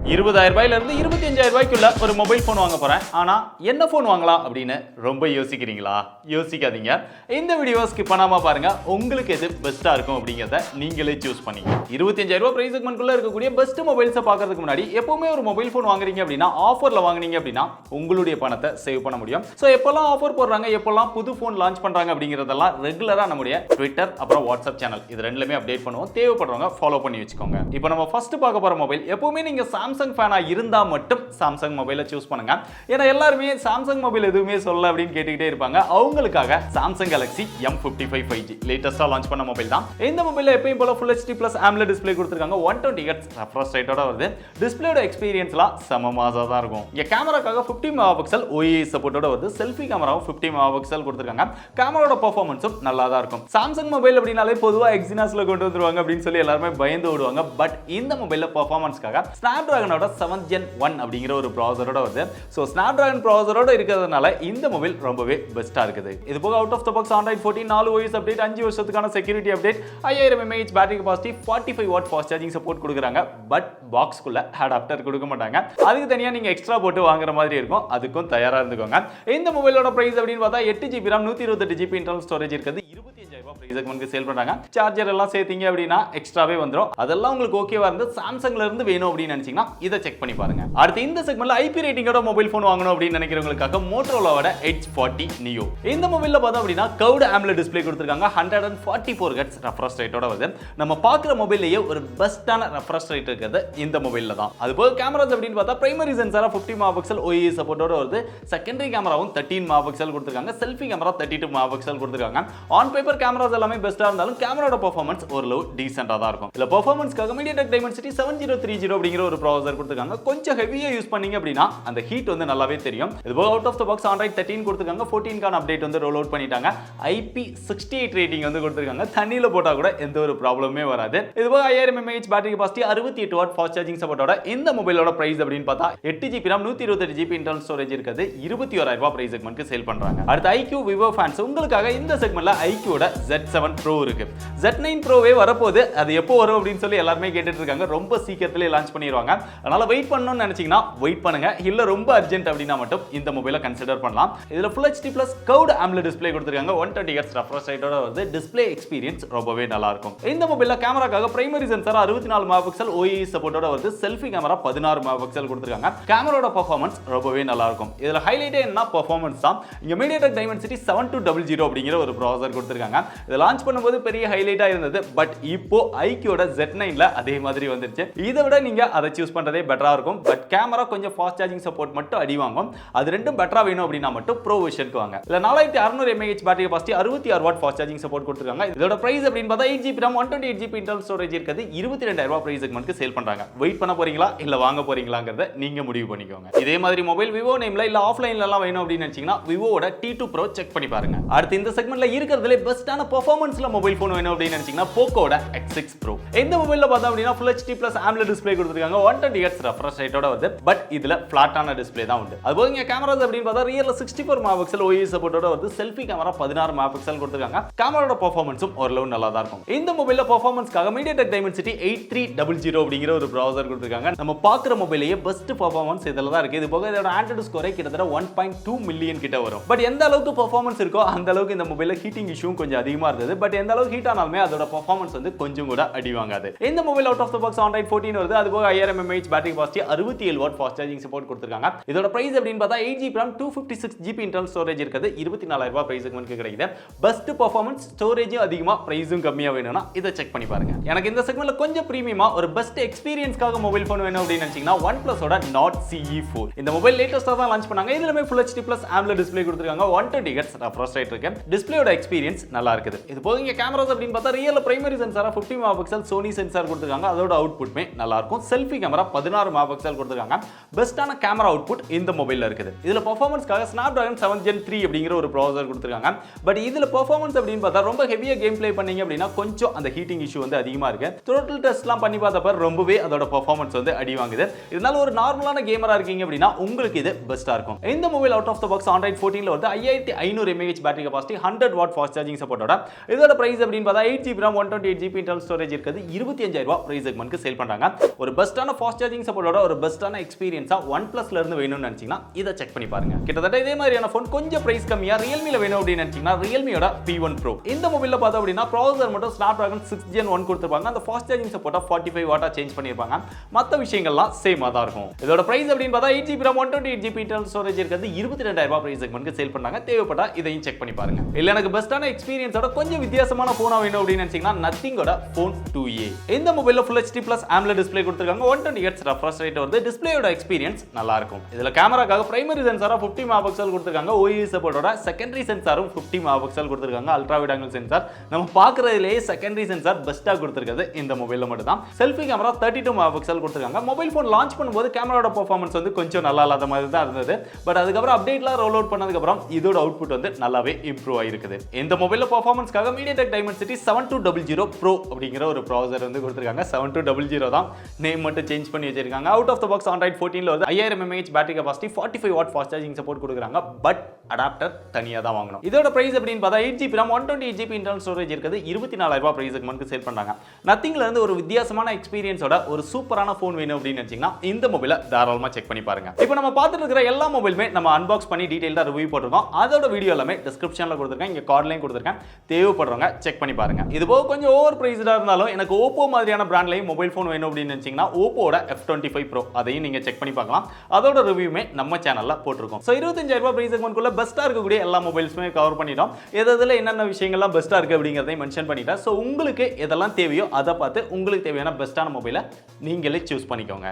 20,000 ரூபாயில இருந்து 25,000 ரூபாய்க்குள்ள ஒரு மொபைல் ஃபோன் வாங்க போறேன். ஆனா என்ன ஃபோன் வாங்கலாம் அப்படின்னு ரொம்ப யோசிக்கிறீங்களா? யோசிக்காதீங்க. இந்த வீடியோ ஸ்கிப் பண்ணாம பாருங்க. உங்களுக்கு எது பெஸ்டா இருக்கும் அப்படிங்கறத நீங்களே சூஸ் பண்ணீங்க. 25,000 ரூபாய் பிரைஸ் செக்மென்ட்குள்ள இருக்கக்கூடிய பெஸ்ட் மொபைல்ஸை பார்க்கிறதுக்கு முன்னாடி எப்பவுமே ஒரு மொபைல் ஃபோன் வாங்குறீங்க அப்படின்னா ஆஃபர்ல வாங்குனீங்க அப்படின்னா உங்களுடைய பணத்தை சேவ் பண்ண முடியும். சோ எப்பெல்லாம் ஆஃபர் போடுறாங்க, எப்பெல்லாம் புது ஃபோன் லான்ச் பண்றாங்க அப்படிங்கறதெல்லாம் ரெகுலரா நம்முடைய ட்விட்டர் அப்புறம் வாட்ஸ்அப் சேனல் இது ரெண்டுலயுமே அப்டேட் பண்ணுவோம். தேவைப்படுறவங்க ஃபாலோ பண்ணி வச்சுக்கோங்க. இப்போ நம்ம ஃபர்ஸ்ட் பார்க்க போற மொபைல் எப்பவுமே நீங்க சாம்சங் ஃபேனா இருந்தா மட்டும் சாம்சங் மொபைலை சூஸ் பண்ணுங்க. ஏன்னா எல்லாருமே சாம்சங் மொபைல் எதுவுமே சொல்ல அப்படின்னு கேட்டுக்கிட்டே இருப்பாங்க. அவங்களுக்காக சாம்சங் கேலக்ஸி M55 5G லேட்டஸ்டா லான்ச் பண்ண மொபைல் தான். இந்த மொபைல்ல எப்பவும் போல Full HD Plus AMOLED display கொடுத்திருக்காங்க. 120 Hz ரெஃப்ரெஷ் ரேட்டோட வருது. டிஸ்ப்ளேயோட எக்ஸ்பீரியன்ஸ்லாம் செம மாஸா தான் இருக்கும். இங்க கேமராக்காக 50 மெகாபிக்சல் OIS சப்போர்ட்டோட வருது. செல்ஃபி கேமராவும் 50 மெகாபிக்சல் கொடுத்திருக்காங்க. கேமராவோட பெர்ஃபார்மன்ஸும் நல்லா தான் இருக்கும். சாம்சங் மொபைல் அப்படினாலே பொதுவா எக்ஸினாஸ்ல கொண்டு வந்துருவாங்க அப்படின்னு சொல்லி எல்லாரும் பயந்து ஓடுவாங்க. பட் இந்த மொபைல்ல பெர்ஃபார்மன்ஸ்க்காக ஸ்னாப்டிராகனோட 7th Gen 1 அப்படிங்கிற ஒரு ப்ராசஸரோட வருது. சோ ஸ்னாப்டிராகன் ப்ராசஸரோட இருக்கிறதுனால இந்த மொபைல் ரொம்பவே பெஸ்டா இருக்குது. இது போக out of the box Android 14 4 OS update 5 வருஷத்துக்கான security update 5000 mAh battery capacity 45 watt fast charging support கொடுக்குறாங்க. பட் பாக்ஸ்க்குள்ள அடாப்டர் கொடுக்க மாட்டாங்க. அதுக்கு தனியா நீங்க எக்ஸ்ட்ரா போட்டு வாங்குற மாதிரி இருக்கும். அதுக்கும் தயாரா இருந்துக்கோங்க. இந்த மொபைலோட பிரைஸ் அப்படின்னு பார்த்தா 8GB RAM 128GB internal storage இருக்குது. 25,000 ரூபாய் பிரைஸ் செக்மென்ட்க்கு சேல் பண்றாங்க. சார்ஜர் எல்லாம் சேர்த்தீங்க அப்படின்னா எக்ஸ்ட்ராவே வந்துரும். அதெல்லாம் உங்களுக்கு ஓகேவா இருந்து சாம்சங்ல இருந்து வேணும் அப்படின்னு நினைச்சீங்கன்னா இதை செக் பண்ணி பாருங்க. அடுத்து இந்த செக்மென்ட்ல IP ரேட்டிங்கோட மொபைல் ஃபோன் வாங்கணும் அப்படின்னு நினைக்கிறவங்களுக்காக மோட்டோரோலாவோட Edge 40 Neo. இந்த மொபைல்ல பார்த்தா அப்படின்னா கர்வ்டு AMOLED டிஸ்ப்ளே கொடுத்திருக்காங்க. 144 Hz ரெஃப்ரெஷ் ரேட்டோட வருது. நம்ம பார்க்குற மொபைல்லையே ஒரு பெஸ்டான ரெஃப்ரெஷ் ரேட் இருக்குது இந்த மொபைல்ல தான். அதுபோக கேமராஸ் அப்படின்னு பார்த்தா பிரைமரி சென்சாரா 50 மெகாபிக்சல் OIS சப்போர்ட்டோட வருது. செகண்டரி கேமராவும் 13 மெகாபிக்சல் கொடுத்திருக்காங்க. செல்ஃபி கேமரா 32 மெகாபிக்சல் கொடுத்திருக்காங்க. ஆன் பேப்பர் கேமராஸ் எல்லாமே பெஸ்டா இருந்தாலும் கேமராவோட பெர்ஃபார்மன்ஸ் ஓரளவு டீசென்ட்டா தான் இருக்கும். இல்ல பெர்ஃபார்மன்ஸ்க்காக MediaTek Dimensity 7030 அப்படிங்கிற ஒரு ப்ராசஸர் கொடுத்திருக்காங்க. கொஞ்சம் ஹெவியா யூஸ் பண்ணீங்க அப்படின்னா அந்த ஹீட் வந்து நல்லாவே தெரியும். இது போக out of the box Android 13 கொடுத்திருக்காங்க. 14 கான அப்டேட் வந்து ரோல் அவுட் பண்ணிட்டாங்க. IP68 ரேட்டிங் வந்து கொடுத்திருக்காங்க. தண்ணில போட்டா கூட எந்த ஒரு ப்ராப்ளமே வராது. இது போக 5000 mAh battery capacity 68 watt fast charging சப்போர்ட்டோட இந்த மொபைலோட பிரைஸ் அப்படின்னு பார்த்தா 8GB RAM 128GB internal storage இருக்குது. 21,000 ரூபாய் பிரைஸ் செக்மென்ட்க்கு சேல் பண்றாங்க. அடுத்து IQ Vivo ஃபேன்ஸ் உங்களுக்காக இந்த செக்மென்ட்ல IQோட Z7 Pro இருக்கு. Z9 Proவே வரப்போகுது. அது எப்போ வரும் அப்படின்னு சொல்லி எல்லாரும் கேட்டுட்டு இருக்காங்க. ரொம்ப சீக்கிரத்திலே லான்ச் பண்ணிடுவாங்க. அதனால வெயிட் பண்ணணும்னு நினைச்சீங்கன்னா வெயிட் பண்ணுங்க. இல்ல ரொம்ப அர்ஜென்ட் அப்படின்னா மட்டும் இந்த மொபைலை கன்சிடர் பண்ணலாம். இதுல Full HD Plus Curved AMOLED display கொடுத்திருக்காங்க. 120 Hz ரெஃப்ரெஷ் ரேட்டோட வருது. டிஸ்ப்ளே எக்ஸ்பீரியன்ஸ் ரொம்பவே நல்லா இருக்கும். இந்த மொபைல்ல கேமராக்காக பிரைமரி சென்சார் 64 மெகாபிக்சல் OIS சப்போர்ட்டோட வருது. செல்ஃபி கேமரா 16 மெகாபிக்சல் கொடுத்திருக்காங்க. கேமராவோட பெர்ஃபார்மன்ஸ் ரொம்பவே நல்லா இருக்கும். இதுல ஹைலைட்டே என்ன பெர்ஃபார்மன்ஸ் தான். இங்க MediaTek Dimensity 7200 அப்படிங்கிற ஒரு ப்ராசஸர் கொடுத்திருக்காங்க. இத லான்ச் பண்ணும்போது பெரிய ஹைலைட்டா இருந்தது. பட் இப்போ IQோட Z9ல அதே மாதிரி வந்துருச்சு. இதை விட நீங்க அதை சூஸ் பண்றதே பெட்டரா இருக்கும். பட் கேமரா கொஞ்சம் ஃபாஸ்ட் சார்ஜிங் சப்போர்ட் மட்டும் அடி வாங்கும். அது ரெண்டும் பெட்டரா வேணும் அப்படின்னா மட்டும் ப்ரோ வெர்ஷனுக்கு வாங்க. இல்ல 4600 mAh battery capacity 66 what fast charging support கொடுத்திருக்காங்க. இதோட பிரைஸ் அப்படின்னு பார்த்தா 8GB RAM 128GB internal storage இருக்குது. 22,000 ரூபாய் பிரைஸ் செக்மென்ட்க்கு சேல் பண்றாங்க. வெயிட் பண்ண போறீங்களா இல்ல வாங்க போறீங்களாங்கறத நீங்க முடிவு பண்ணிக்கோங்க. இதே மாதிரி மொபைல் Vivo நேம்ல இல்ல ஆஃப்லைன்ல எல்லாம் வேணும் அப்படின்னு நினைச்சீங்கன்னா Vivoவோட T2 Pro செக் பண்ணி பாருங்க. அடுத்து இந்த செக்மென்ட்ல இருக்கிறதுல பெஸ்டான பெர்ஃபார்மன்ஸ்ல மொபைல் ஃபோன் வேணும் அப்படின்னு நினைச்சீங்கன்னா Pocoவோட X6 Pro. இந்த மொபைல்ல பார்த்தா அப்படின்னா Full HD Plus AMOLED display கொடுத்திருக்காங்க. 120 Hz ரெஃப்ரெஷ் ரேட்டோட வருது. பட் இதுல ஃபிளாட்டான டிஸ்ப்ளே தான் உண்டு. அதுபோக இங்க கேமராஸ் அப்படின்னு பார்த்தா ரியல்ல 64 மெகாபிக்சல் OIS சப்போர்ட்டோட வருது. செல்ஃபி கேமரா 16 மெகாபிக்சல் கொடுத்திருக்காங்க. கேமராவோட பெர்ஃபார்மன்ஸும் ஓரளவு நல்லா தான் இருக்கும். இந்த மொபைல்ல பெர்ஃபார்மன்ஸ்க்காக MediaTek Dimensity 8300 அப்படிங்கிற ஒரு ப்ராசஸர் கொடுத்திருக்காங்க. நம்ம பார்க்குற மொபைலையே பெஸ்ட் பெர்ஃபார்மன்ஸ் இதுல தான் இருக்கு. இது போக இதோட ஆண்ட்ராய்டு ஸ்கோரே கிட்டத்தட்ட 1.2 மில்லியன் கிட்ட வரும். பட் எந்த அளவுக்கு பெர்ஃபார்மன்ஸ் இருக்கோ அந்த அளவுக்கு இந்த மொபைல்ல ஹீட்டிங் இஷ்யூ கொஞ்சம் அதிகமா இருந்தது. பட் எந்த அளவுக்கு ஹீட் ஆனாலுமே அதோட பெர்ஃபார்மன்ஸ் வந்து கொஞ்சம் கூட அடி வாங்காது. இந்த mobile out of the box Android 14 வருது. அது போக 5000 mAh battery capacity 67 watt fast charging support கொடுத்திருக்காங்க. இதோட பிரைஸ் அப்படின்னு பார்த்தா 8GB RAM 256GB internal storage இருக்குது. 24,000 ரூபாய் பிரைஸ் செக்மென்ட்க்கு கிடைக்குது. பெஸ்ட் பெர்ஃபார்மன்ஸ், ஸ்டோரேஜும் அதிகமா, பிரைஸும் கம்மியா வேணும்னா இதை செக் பண்ணி பாருங்க. எனக்கு இந்த செக்மென்ட்ல கொஞ்சம் பிரீமியமா ஒரு பெஸ்ட் எக்ஸ்பீரியன்ஸ்க்காக மொபைல் ஃபோன் வேணும் அப்படின்னு நினைச்சீங்கன்னா OnePlusோட Nord CE4. இந்த மொபைல் லேட்டஸ்டா தான் லான்ச் பண்ணாங்க. இதுலமே Full HD Plus AMOLED display கொடுத்திருக்காங்க. 120 Hz ரெஃப்ரெஷ் ரேட் இருக்கு. டிஸ்ப்ளேயோட எக்ஸ்பீரியன்ஸ் நல்லா இருக்குது. இது போக இங்க கேமராஸ் அப்படின்னு பார்த்தா ரியல் பிரைமரி சென்சாரா 50 மெகாபிக்சல் Sony சென்சார் கொடுத்திருக்காங்க. அதோட அவுட்புட்மே நல்லா இருக்கும். செல்ஃபி கேமரா 16 மெகாபிக்சல் கொடுத்திருக்காங்க. பெஸ்டான கேமரா அவுட்புட் இந்த மொபைல்ல இருக்குது. இதுல பெர்ஃபார்மன்ஸ்க்காக Snapdragon 7th Gen 3 அப்படிங்கிற ஒரு ப்ராசஸர் கொடுத்திருக்காங்க. பட் இதுல பெர்ஃபார்மன்ஸ் அப்படின்னு பார்த்தா ரொம்ப ஹெவியா கேம் ப்ளே பண்ணீங்க அப்படின்னா கொஞ்சம் அந்த ஹீட்டிங் இஷ்யூ வந்து அதிகமா இருக்கு. த்ரோட்டில் டெஸ்ட்லாம் பண்ணி பார்த்தப்ப ரொம்பவே அதோட பெர்ஃபார்மன்ஸ் வந்து அடி வாங்குது. இதனால ஒரு நார்மலான கேமரா இருக்கீங்க அப்படின்னா உங்களுக்கு இது பெஸ்டா இருக்கும். இந்த mobile out of the box Android 14ல வந்து 5500 mAh battery capacity 100 watt fast charging சப்போர்ட்டோட இதோட பிரைஸ் அப்படின்னு பார்த்தா 8GB RAM 128GB internal storage இருக்குது 25000 ரூபாய் பிரைஸ் செக்மெண்ட்க்கு சேல் பண்றாங்க. ஒரு பெஸ்டான ஃபாஸ்ட் சார்ஜிங் சப்போர்ட்டோட ஒரு பெஸ்டான எக்ஸ்பீரியன்ஸா OnePlusல இருந்து வேணும்னு நினைச்சீங்கன்னா இதை செக் பண்ணி பாருங்க. கிட்டத்தட்ட இதே மாதிரியான ஃபோன் கொஞ்சம் பிரைஸ் கம்மியா Realmeல வேணும் அப்படின்னு நினைச்சீங்கன்னா Realmeயோட P1 Pro. இந்த மொபைல்ல பார்த்தா அப்படின்னா ப்ராசஸர் மட்டும் Snapdragon 6 Gen 1 கொடுத்திருப்பாங்க. அந்த ஃபாஸ்ட் சார்ஜிங் சப்போர்ட்டா 45 வாட்டா சேஞ்ச் பண்ணிருப்பாங்க. மத்த விஷயங்கள்லாம் சேமா தான் இருக்கும். இதோட பிரைஸ் அப்படின்னு பார்த்தா 8GB RAM 128GB internal storage இருக்குது 22000 ரூபாய் பிரைஸ் செக்மெண்ட்க்கு சேல் பண்றாங்க. தேவைப்பட்டா இதையும் செக் பண்ணி பாருங்க. இல்ல எனக்கு பெஸ்டான எக்ஸ்பீரியன்ஸோட கொஞ்சம் வித்தியாசமான போனா வேணும் அப்படின்னு நினைச்சீங்கன்னா நத்திங்கோட Phone 2a. இந்த மொபைல்ல Full HD Plus AMOLED display கொடுத்திருக்காங்க. 120Hz refresh rate வருது. டிஸ்ப்ளேயோட எக்ஸ்பீரியன்ஸ் நல்லா இருக்கும். இதுல கேமராக்காக பிரைமரி சென்சாரா 50 மெகாபிக்சல் கொடுத்திருக்காங்க. OIS சப்போர்ட்டோட செகண்டரி சென்சாரும் 50 மெகாபிக்சல் கொடுத்திருக்காங்க. அல்ட்ரா வைட் ஆங்கிள் சென்சார் நம்ம பார்க்கறதுலயே செகண்டரி சென்சார் பெஸ்டா கொடுத்திருக்கிறது இந்த மொபைல்ல மட்டும் தான். செல்ஃபி கேமரா 32 மெகாபிக்சல் கொடுத்திருக்காங்க. மொபைல் ஃபோன் லான்ச் பண்ணும்போது கேமராவோட பெர்ஃபார்மன்ஸ் வந்து கொஞ்சம் நல்லா இல்லாத மாதிரி தான் இருந்தது. பட் அதுக்கப்புறம் அப்டேட்லாம் ரோல் அவுட் பண்ணதுக்கு அப்புறம் இதோட அவுட்புட் வந்து நல்லாவே இம்ப்ரூவ் ஆயிருக்குது. இந்த மொபைல்ல பெர்ஃபார்மன்ஸ்க்காக MediaTek Dimensity 7200 Pro அப்படிங்கிற ஒரு ப்ராசஸர் வந்து கொடுத்திருக்காங்க. 7200 தான் நேம் மட்டும் சேஞ்ச் பண்ணி வச்சிருக்காங்க. Out of the box Android 14ல வந்து 5000 mAh battery capacity 45 watt fast charging support கொடுக்குறாங்க. பட் அடாப்டர் தனியா தான் வாங்கணும். இதோட பிரைஸ் அப்படின்னு பார்த்தா 8GB RAM 128GB internal storage இருக்குது 24000 ரூபாய் பிரைஸ் செக்மெண்ட்க்கு சேல் பண்றாங்க. நத்திங்ல இருந்து ஒரு வித்தியாசமான எக்ஸ்பீரியன்ஸோட ஒரு சூப்பரான ஃபோன் வேணும் அப்படின்னு நினைச்சீங்கன்னா இந்த மொபைலை தாராளமா செக் பண்ணி பாருங்க. இப்போ நம்ம பார்த்துட்டு இருக்கிற எல்லா மொபைலுமே நம்ம அன்பாக்ஸ் பண்ணி டீடைலா ரிவ்யூ போட்டிருக்கோம். அதோட வீடியோ எல்லாமே டிஸ்கிரிப்ஷன்ல கொடுத்திருக்கேன். இங்க கார்ட்லயும் கொடுத்திருக்கேன். தேவைப்படுறவங்க செக் பண்ணி பாருங்க. இது போக கொஞ்சம் ஓவர் பிரைஸ்டா இருந்தாலும் எனக்கு Oppo மாதிரியான பிராண்ட்லயும் மொபைல் ஃபோன் வேணும் அப்படின்னு நினைச்சீங்கன்னா Oppoவோட F25 Pro அதையும் நீங்க செக் பண்ணி பார்க்கலாம். அதோட ரிவ்யூமே நம்ம சேனல்ல போட்டிருக்கோம். சோ 25000 ரூபாய் பிரைஸ் செக்மெண்ட்குள்ள பெஸ்டா இருக்கக்கூடிய எல்லா மொபைல்ஸுமே கவர் பண்ணிட்டோம். எதுல என்னென்ன விஷயங்கள்லாம் பெஸ்டா இருக்கு அப்படிங்கறதை மென்ஷன் பண்ணிட்டேன். சோ உங்களுக்கு எதெல்லாம் தேவையோ அதை பார்த்து உங்களுக்கு தேவையான பெஸ்டான மொபைலை நீங்களே சூஸ் பண்ணிக்கோங்க.